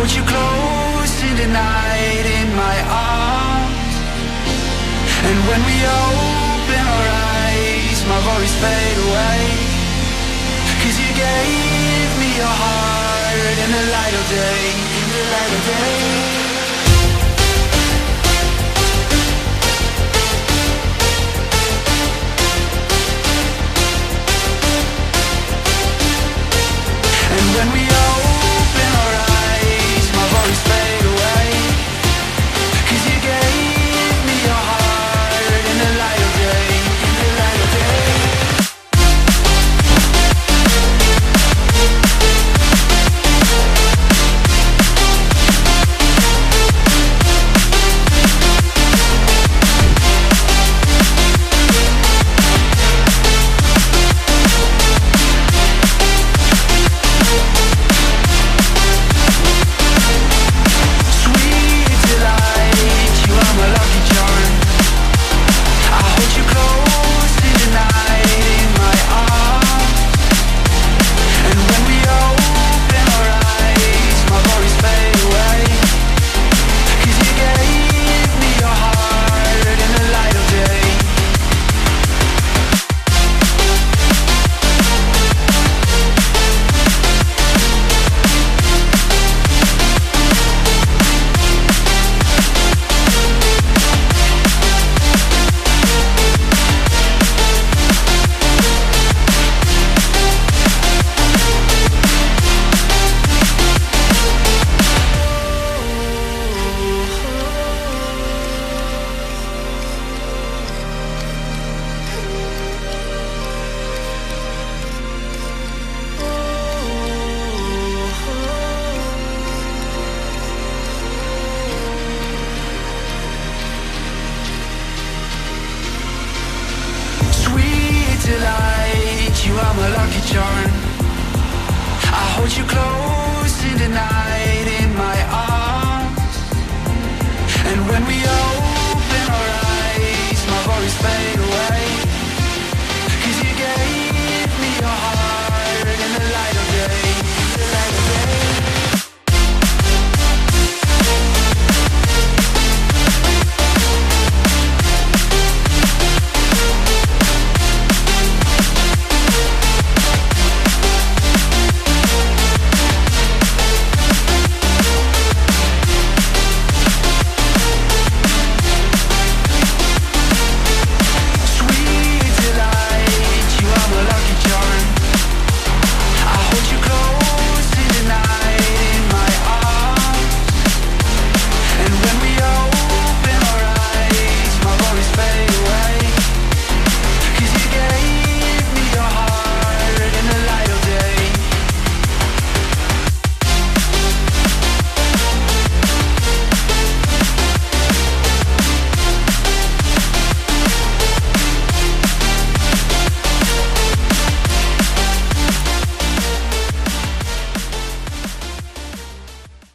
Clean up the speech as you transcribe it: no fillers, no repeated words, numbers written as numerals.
hold you close in the night in my arms. And when we open our eyes, my worries fade away. 'Cause you gave me your heart in the light of day, in the light of day. When we open our eyes, my worries fade away. 'Cause you gave me your heart in the light of day, in the light of day. Delight, you are my lucky charm. I hold you close in the night.